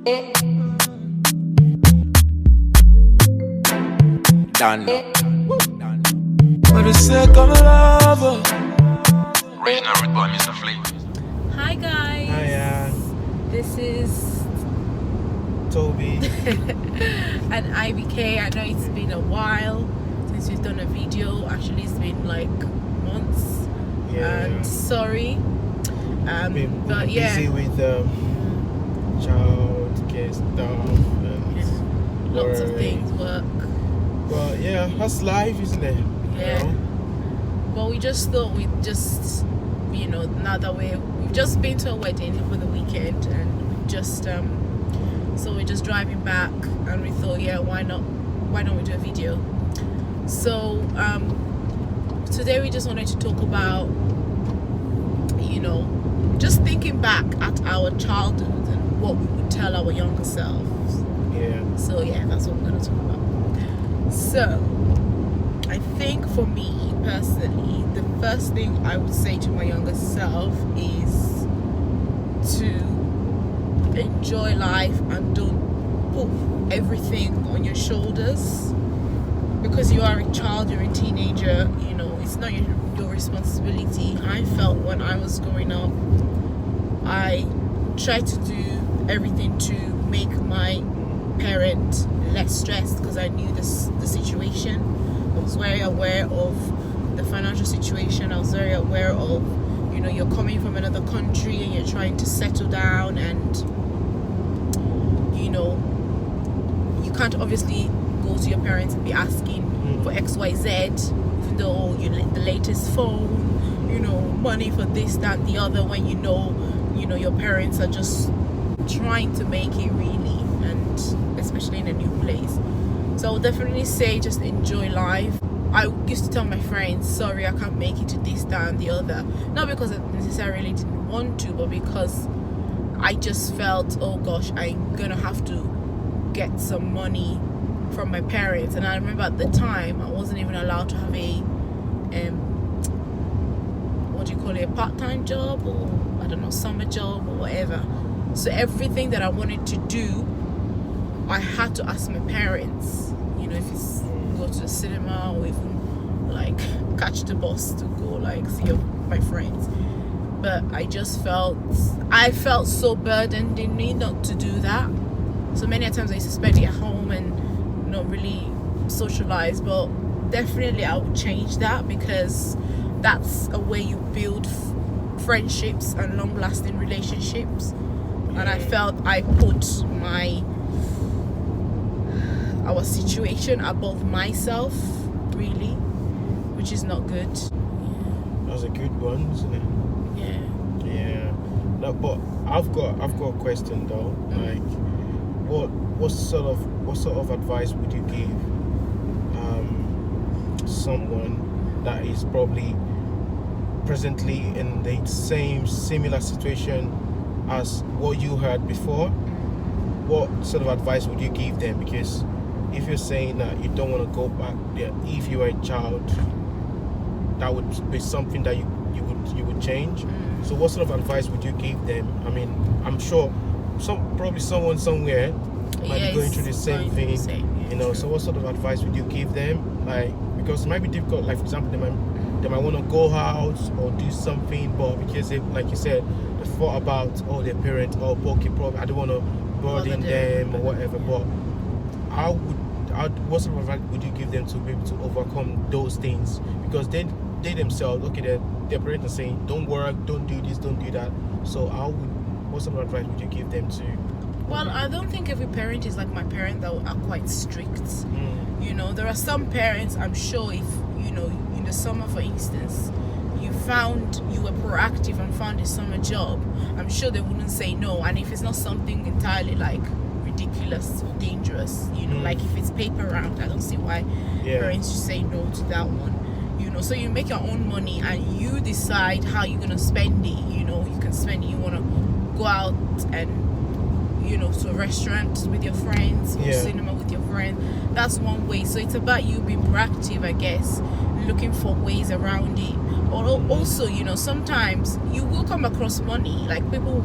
Done. For the sake of love. Original root boy, Mr. Flea. Hi guys. Hiya, This is Toby. an IBK. I know it's been a while since we've done a video. Actually, it's been like months. Yeah, And sorry. been But busy with child care stuff and lots of work. things, work. But yeah, that's life, isn't it? Yeah. You know? But we just thought we'd just, now that we've just been to a wedding over the weekend, and we just so we're just driving back, and we thought, yeah, why don't we do a video? So today we just wanted to talk about, just thinking back at our childhood and what we would tell our younger selves. Yeah. So yeah, that's what we're going to talk about. So I think for me personally, the first thing I would say to my younger self is to enjoy life and don't put everything on your shoulders. Because you are a child, you're a teenager, it's not your responsibility. I felt when I was growing up, I tried to do everything to make my parent less stressed, because I knew the situation. I was very aware of the financial situation. I was very aware of, you're coming from another country and you're trying to settle down, and you can't obviously go to your parents and be asking for XYZ, even though you like the latest phone, money for this, that, the other, when your parents are just trying to make it really, and especially in a new place. So I would definitely say just enjoy life. I used to tell my friends, sorry, I can't make it to this, that, and the other. Not because I necessarily didn't want to, but because I just felt, oh gosh, I'm gonna have to get some money from my parents. And I remember at the time I wasn't even allowed to have a a part-time job, or I don't know, summer job or whatever. So everything that I wanted to do, I had to ask my parents, if it's go to the cinema, or even like catch the bus to go see my friends. But I felt so burdened in me not to do that. So many times I used to spend it at home and not really socialize. But definitely I would change that, because that's a way you build friendships and long-lasting relationships. And I felt I put our situation above myself, really, which is not good. That's a good one, isn't it? Yeah. Yeah. No, but I've got a question though. Like, what sort of advice would you give someone that is probably presently in the similar situation as what you had before? What sort of advice would you give them? Because if you're saying that you don't want to go back there, if you were a child, that would be something that you would change. So what sort of advice would you give them? I mean, I'm sure probably someone somewhere might be going through the same thing. So what sort of advice would you give them? Like, because it might be difficult. Like, for example, they might want to go out or do something, but because they, like you said, the thought about their parents, okay, probably I don't want to burden them or whatever. But what sort of advice would you give them to be able to overcome those things? Because they themselves, okay, their parents are saying, don't work, don't do this, don't do that. So what sort of advice would you give them to? Well, I don't think every parent is like my parent that are quite strict. There are some parents, I'm sure, if in the summer, for instance, you were proactive and found a summer job, I'm sure they wouldn't say no. And if it's not something entirely like ridiculous or dangerous, like if it's paper round, I don't see why parents should say no to that one. So you make your own money and you decide how you're gonna spend it. You can spend it, you wanna go out and to a restaurant with your friends, or cinema with your friends. That's one way. So it's about you being proactive, I guess, looking for ways around it. Also, sometimes you will come across money, like people,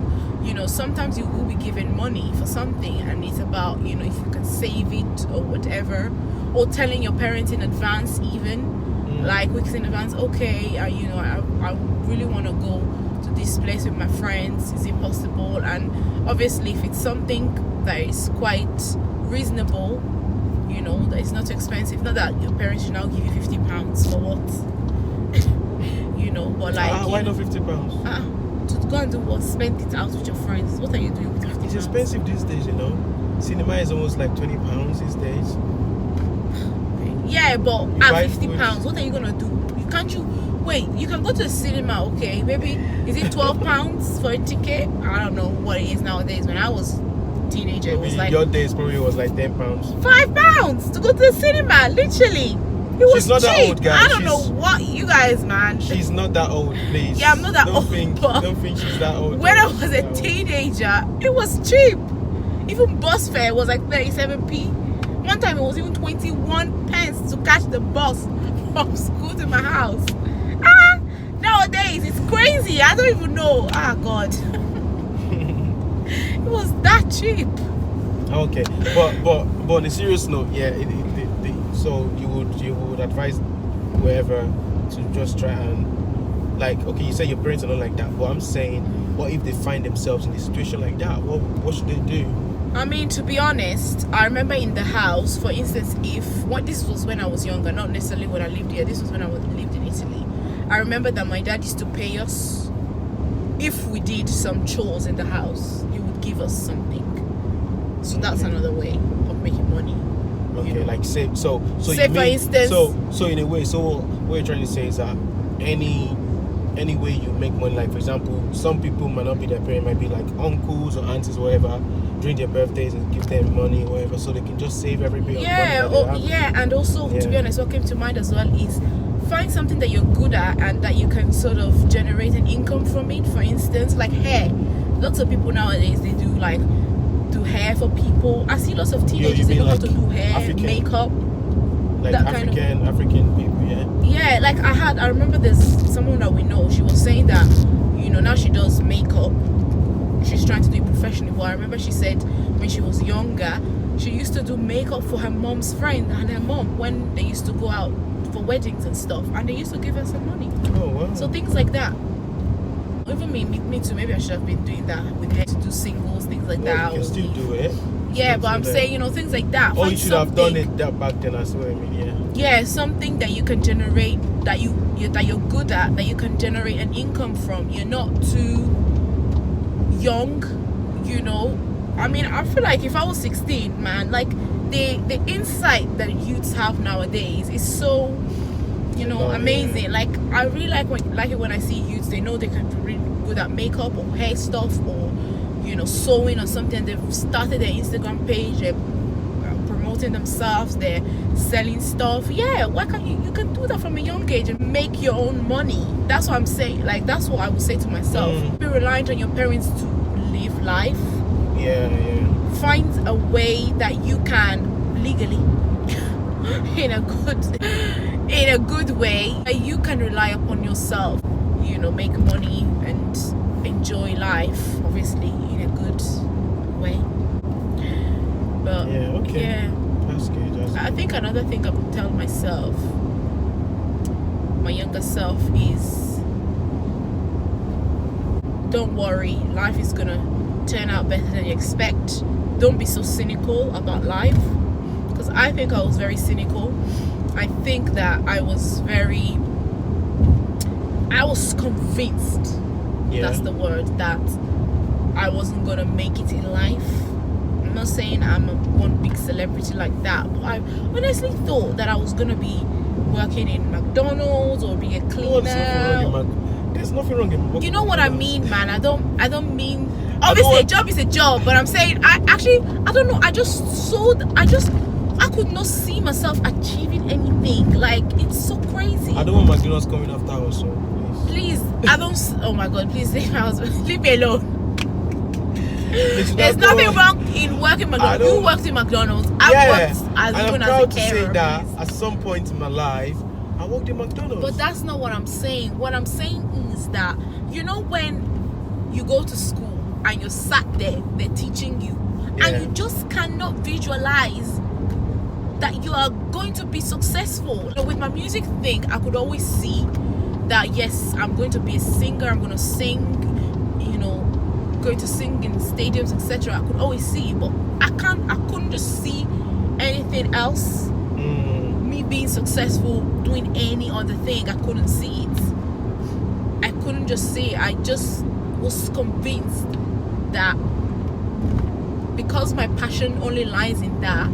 sometimes you will be given money for something, and it's about, if you can save it or whatever, or telling your parents in advance, even like weeks in advance, okay, I really want to go to this place with my friends, is it possible? And obviously if it's something that is quite reasonable, that it's not too expensive, not that your parents should now give you £50 for what? But like, why not £50? To go and do what? Spend it out with your friends. What are you doing with £50? It's expensive these days, Cinema is almost like £20 these days. Yeah, but You at buy £50, food. what are you gonna do? You can go to the cinema, okay? Maybe is it £12 for a ticket? I don't know what it is nowadays. When I was a teenager, it was like your days probably was like £10. £5 to go to the cinema, literally. It was She's not cheap. that old, guys. I don't know what you guys, man. She's not that old, please. Yeah, I'm not that old, but Don't think she's that old. when I was a teenager, it was cheap. Even bus fare was like 37p. One time it was even 21 pence to catch the bus from school to my house. Nowadays it's crazy. I don't even know. God. It was that cheap. Okay, but on a serious note, yeah. So you would advise whoever to just try and, like, okay, you say your parents are not like that, but I'm saying, what if they find themselves in a situation like that? What should they do? I mean, to be honest, I remember in the house, for instance, this was when I was younger, not necessarily when I lived here. This was when I lived in Italy. I remember that my dad used to pay us if we did some chores in the house. He would give us something. So that's another way of making money. Okay, like say so Say you for mean, instance, so in a way, so what you're trying to say is that any way you make money, like for example, some people might not be their parents, might be like uncles or aunties or whatever, during their birthdays and give them money or whatever, so they can just save every bit of money that they have. and also to be honest, what came to mind as well is find something that you're good at and that you can sort of generate an income from it. For instance, like hair. Lots of people nowadays, they do hair for people. I see lots of teenagers, they know how to do hair, makeup, like that African people, yeah. Like I remember there's someone that we know, she was saying that now she does makeup, she's trying to do it professionally. But I remember she said when she was younger, she used to do makeup for her mom's friend and her mom when they used to go out for weddings and stuff, and they used to give her some money. Oh wow. So things like that. Even me too, maybe I should have been doing that with her, to do singles, things like that. You can still do it. Yeah, but I'm saying, things like that. Oh, you should have done it that back then as well. I mean, yeah, something that you can generate, that you're good at, that you can generate an income from. You're not too young, I mean, I feel like if I was 16, man, like the insight that youths have nowadays is so, amazing. Like I really like it when I see youths. They know they can be really good at makeup or hair stuff or sewing or something. They've started their Instagram page. They're promoting themselves. They're selling stuff. Yeah, why can't you can do that from a young age and make your own money? That's what I'm saying. Like that's what I would say to myself. Be reliant on your parents to live life. Yeah. Find a way that you can legally in a good way that you can rely upon yourself, make money and enjoy life, obviously in a good way. But that's good. I think another thing I would tell myself, my younger self, is don't worry, life is gonna turn out better than you expect. Don't be so cynical about life, because I think I was very cynical. I think that I was convinced, that's the word, that I wasn't gonna make it in life. I'm not saying I'm one big celebrity like that, but I honestly thought that I was gonna be working in McDonald's or be a cleaner. There's nothing wrong in You know what I mean, man? I don't mean, obviously a job is a job, but I'm saying I don't know. I could not see myself achieving anything. Like, it's so crazy. I don't want McDonald's coming after us, so please. I don't. Oh my God, please leave my house. Leave me alone. There's nothing wrong in working McDonald's. You worked in McDonald's. I worked as even as a carer. And I'm proud to say that at some point in my life, I worked in McDonald's. But that's not what I'm saying. What I'm saying is that, you know, when you go to school and you're sat there, they're teaching you, and you just cannot visualize that you are going to be successful. You know, with my music thing, I could always see that, yes, I'm going to be a singer, I'm going to sing, you know, going to sing in stadiums, etc. I could always see, but I couldn't just see anything else. Me being successful doing any other thing, I couldn't see it. I couldn't just see it. I just was convinced that because my passion only lies in that,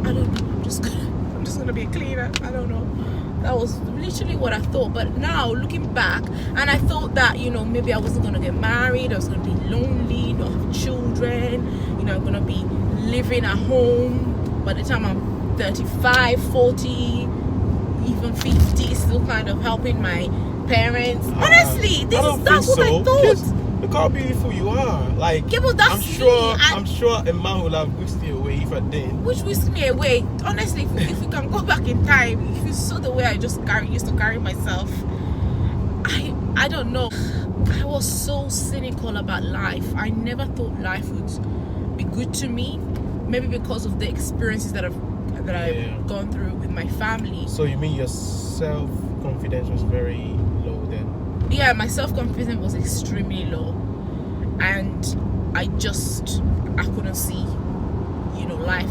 I don't know, I'm just gonna be a cleaner. I don't know. That was literally what I thought. But now looking back, and I thought that, you know, maybe I wasn't gonna get married, I was gonna be lonely, not have children, you know, I'm gonna be living at home by the time I'm 35, 40, even 50, still kind of helping my parents. Honestly, that's what I thought. Look how beautiful you are. Like, yeah, but that's I'm sure a man will have whisked you away if I did. Which whisked me away? Honestly, if we can go back in time, if you saw the way I just used to carry myself, I don't know. I was so cynical about life. I never thought life would be good to me. Maybe because of the experiences that I've gone through with my family. So you mean your self-confidence was very low then? Yeah, my self-confidence was extremely low, and I couldn't see, you know, life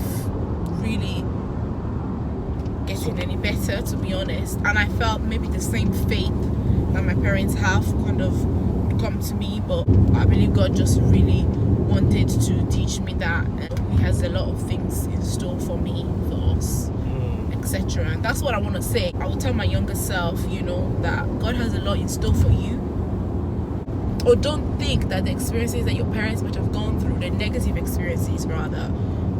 really getting any better, to be honest. And I felt maybe the same faith that my parents have kind of come to me, but I believe God just really wanted to teach me that He has a lot of things in store for me, for us, etc. And that's what I want to say. I will tell my younger self, you know, that God has a lot in store for you. Or don't think that the experiences that your parents might have gone through, the negative experiences rather,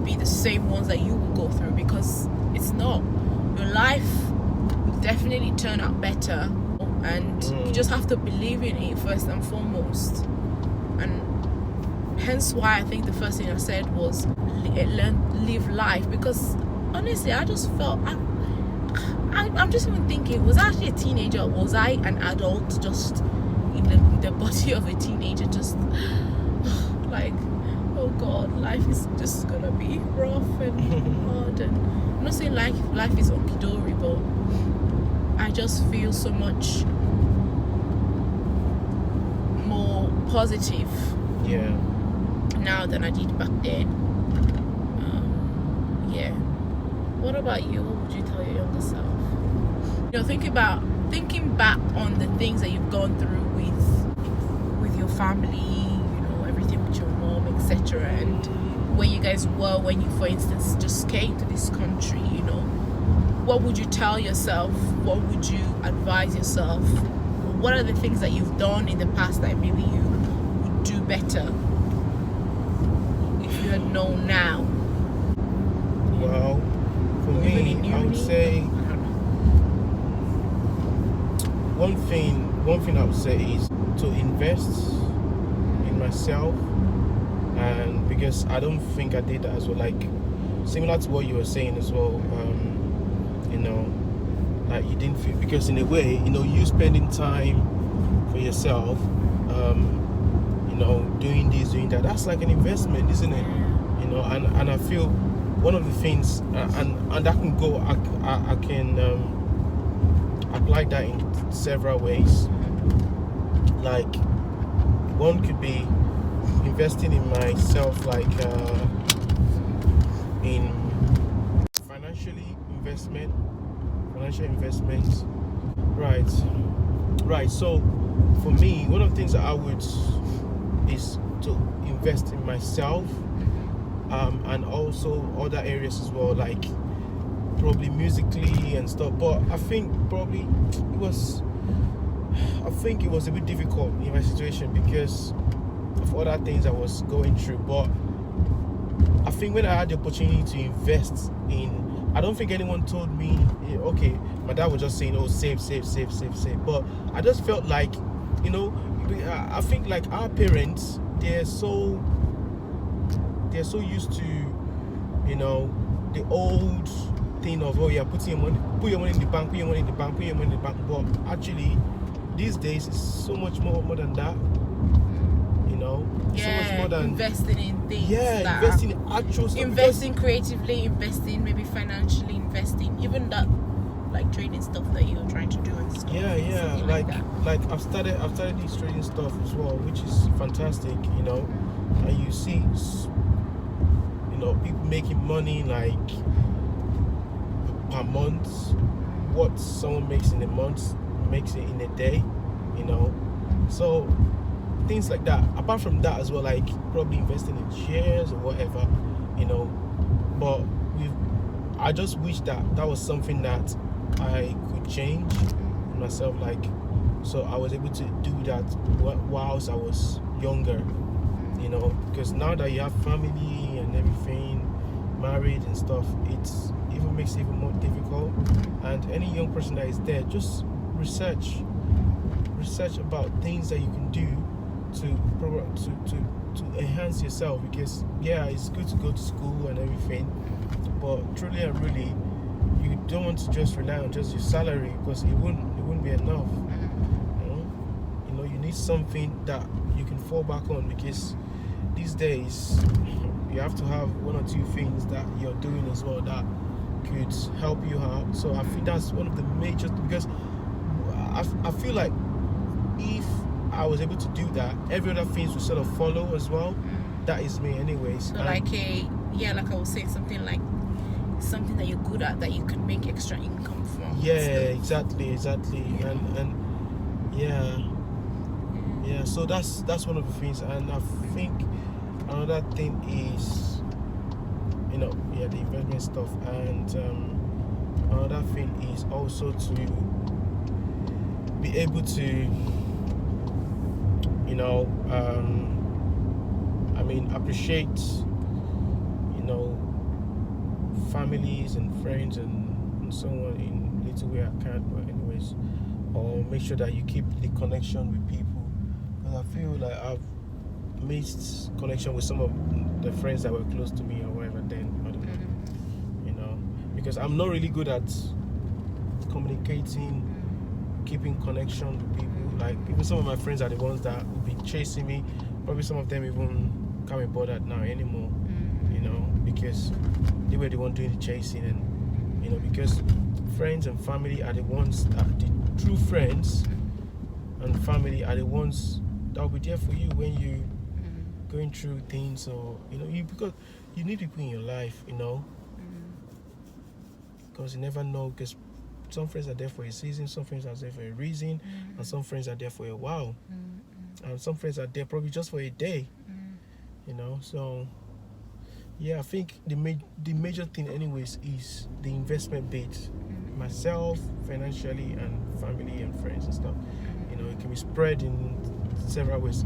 be the same ones that you will go through, because it's not. Your life will definitely turn out better, and you just have to believe in it first and foremost. And hence why I think the first thing I said was live life, because honestly I just felt I'm just even thinking, was I actually a teenager, or was I an adult just in the body of a teenager, just like, oh God, life is just gonna be rough and hard. And I'm not saying life is okie-dory, but I just feel so much more positive now than I did back then. What about you? What would you tell your younger self? You know, thinking back on the things that you've gone through with your family, you know, everything with your mom, etc., and where you guys were when you, for instance, just came to this country, you know, what would you tell yourself? What would you advise yourself? What are the things that you've done in the past that maybe you would do better if you had known now? Well, for me, I would say one thing I would say is to invest in myself, and because I don't think I did that as well. Like, similar to what you were saying as well, you know, like you didn't feel, because in a way, you know, you spending time for yourself, you know, doing this, doing that, that's like an investment, isn't it? You know, and I feel one of the things, and that can go, I can apply that in several ways. Like, one could be investing in myself, like in financial investments. Right. So for me, one of the things that I would is to invest in myself, and also other areas as well, like probably musically and stuff. But I think probably it was a bit difficult in my situation because of other things I was going through. But I think when I had the opportunity to invest in, I don't think anyone told me, okay, my dad was just saying, oh, save. But I just felt like, you know, I think like our parents, they're so used to, you know, the old thing of, oh yeah, put your money in the bank, put your money in the bank, put your money in the bank. But actually, these days it's so much more than that. You know, so much more than investing in things. Yeah, investing in actual stuff. Investing creatively, investing maybe financially, investing even that like trading stuff that you're trying to do and stuff. Yeah. Like I've started this trading stuff as well, which is fantastic. You know, and you see, you know, people making money like per month. What someone makes in a month makes it in a day. You know, so things like that. Apart from that as well, like probably investing in shares or whatever. You know, but I just wish that was something that I could change myself, like, so I was able to do that whilst I was younger, you know, because now that you have family and everything, married and stuff, it even makes it even more difficult. And any young person that is there, just research about things that you can do to enhance yourself, because yeah, it's good to go to school and everything, but truly and really, you don't want to just rely on just your salary, because it wouldn't be enough. You know, you need something that you can fall back on, because these days you have to have one or two things that you're doing as well that could help you out. So I think that's one of the major, because I feel like if I was able to do that, every other things will sort of follow as well. That is me anyways. So like I was saying, something like something that you're good at that you can make extra income from. Yeah, exactly. And yeah, so that's one of the things. And I think another thing is, you know, the investment stuff. And another thing is also to be able to, you know, appreciate, you know, families and friends and so on in little way I can. But anyways, or make sure that you keep the connection with people, because I feel like I've missed connection with some of the friends that were close to me or whatever. Then I don't know, you know, because I'm not really good at communicating, keeping connection with people. Like even some of my friends are the ones that will be chasing me. Probably some of them even can't be bothered now anymore, you know, because they were the one doing the chasing. And you know, because friends and family are the ones that the true friends and family are the ones that will be there for you when you going through things, or you know, because you need people in your life, you know, because you never know, because some friends are there for a season, some friends are there for a reason, and some friends are there for a while, and some friends are there probably just for a day, you know. So yeah, I think the major thing anyways is the investment bit, myself financially and family and friends and stuff. You know, it can be spread in several ways.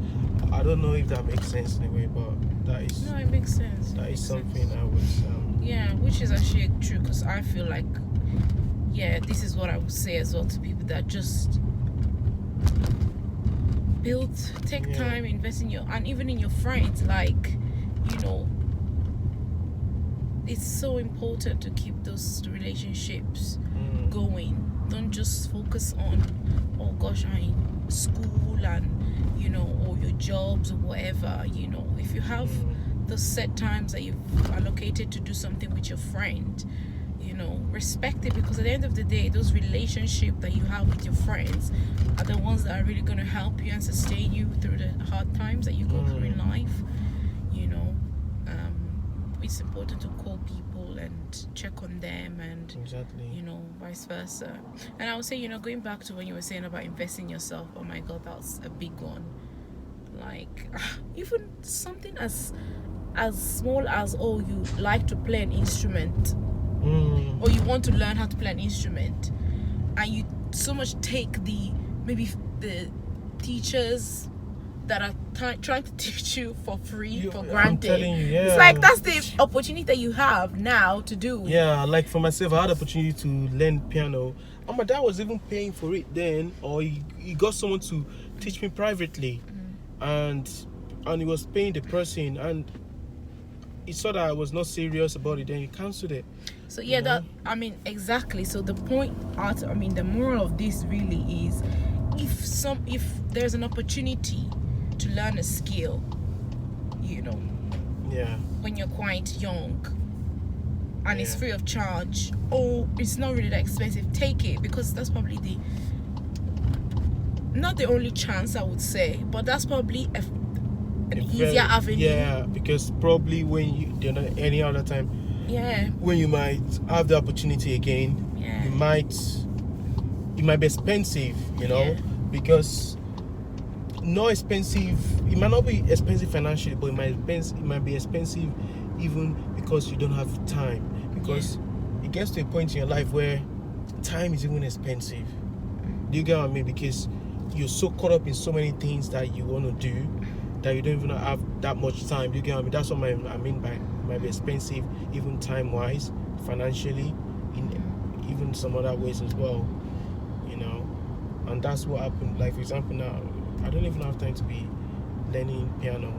I don't know if that makes sense in a way, but that is, no, it makes sense. That is something I was which is actually true, because I feel like, yeah, this is what I would say as well to people that just take time, invest in and even in your friends. Like, you know, it's so important to keep those relationships going. Don't just focus on, oh gosh, I'm in school and, you know, or your jobs or whatever. You know, if you have those set times that you've allocated to do something with your friend, you know, respect it, because at the end of the day, those relationships that you have with your friends are the ones that are really going to help you and sustain you through the hard times that you go through in life. You know, it's important to call people and check on them, and you know, vice versa. And I would say, you know, going back to when you were saying about investing in yourself, oh my god, that's a big one. Like even something as small as, oh, you like to play an instrument, or you want to learn how to play an instrument, and you so much take maybe the teachers that are trying to teach you for free, for granted. I'm telling you, it's like that's the opportunity that you have now to do. Yeah, like for myself, I had the opportunity to learn piano, and my dad was even paying for it then, or he got someone to teach me privately, and he was paying the person, and he saw that I was not serious about it, then he cancelled it. So yeah, You know? that, I mean, exactly. So the point out, I mean, the moral of this really is, if there's an opportunity to learn a skill, you know, Yeah. when you're quite young, and it's Yeah. free of charge, or it's not really that expensive, take it, because that's probably not the only chance, I would say, but that's probably an easier avenue. Yeah, because probably when you know, any other time, Yeah. when you might have the opportunity again, Yeah. it might be expensive, you know, Yeah. because not expensive. It might not be expensive financially, but it might be expensive even because you don't have time. Because it gets to a point in your life where time is even expensive. Do you get what I mean? Because you're so caught up in so many things that you want to do that you don't even have that much time. Do you get what I mean? That's what I mean by it might be expensive, even time-wise, financially, in even some other ways as well. You know, and that's what happened. Like, for example, now I don't even have time to be learning piano.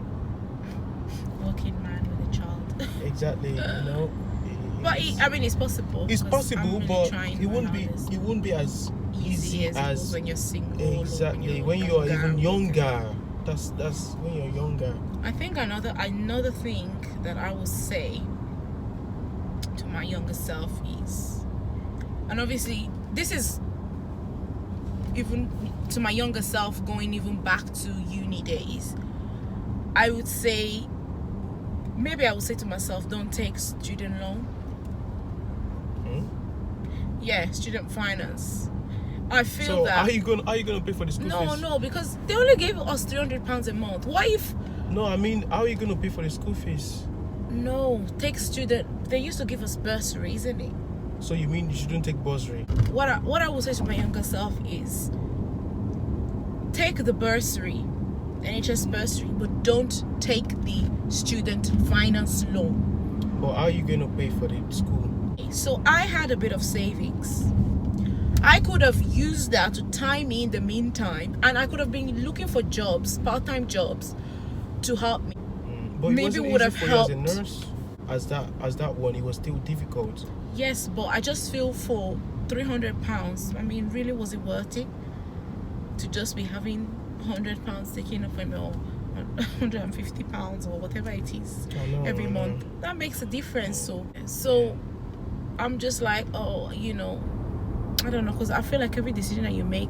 Working man with a child. Exactly, you know. But I mean, it's possible. It's 'cause I'm possible, really but trying it my won't hardest. be as easy as it was when you're single. exactly or when you're even younger. younger. That's when you're younger. I think another thing that I will say to my younger self is, and obviously this is even to my younger self going even back to uni days, I would say, maybe I would say to myself, don't take student loan. Yeah, student finance. I feel So that. are you gonna pay for the school fees? No, because they only gave us £300 a month. What if? No, I mean, how are you gonna pay for the school fees? No, take student. They used to give us bursary, isn't it? So you mean you shouldn't take bursary? What I would say to my younger self is, take the bursary, NHS bursary, but don't take the student finance loan. But how are you gonna pay for the school? So I had a bit of savings. I could have used that to tie me in the meantime, and I could have been looking for jobs, part-time jobs, to help me. But it Maybe wasn't would easy have for helped. you as a nurse. As that one, it was still difficult. Yes, but I just feel for £300, I mean, really, was it worth it to just be having £100 taken off me, or £150 or whatever it is every month? That makes a difference. So I'm just like, oh, you know, I don't know, because I feel like every decision that you make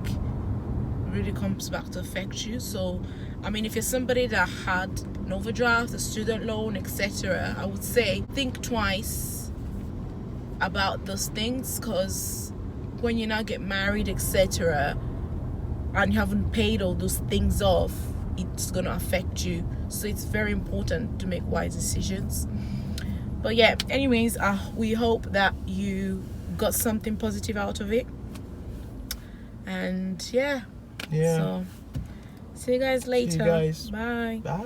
really comes back to affect you. So I mean, if you're somebody that had an overdraft, a student loan, etc., I would say think twice about those things, because when you now get married, etc., and you haven't paid all those things off, it's going to affect you. So it's very important to make wise decisions. But yeah, anyways, we hope that you got something positive out of it. And yeah. So see you guys later. See you guys. Bye. Bye.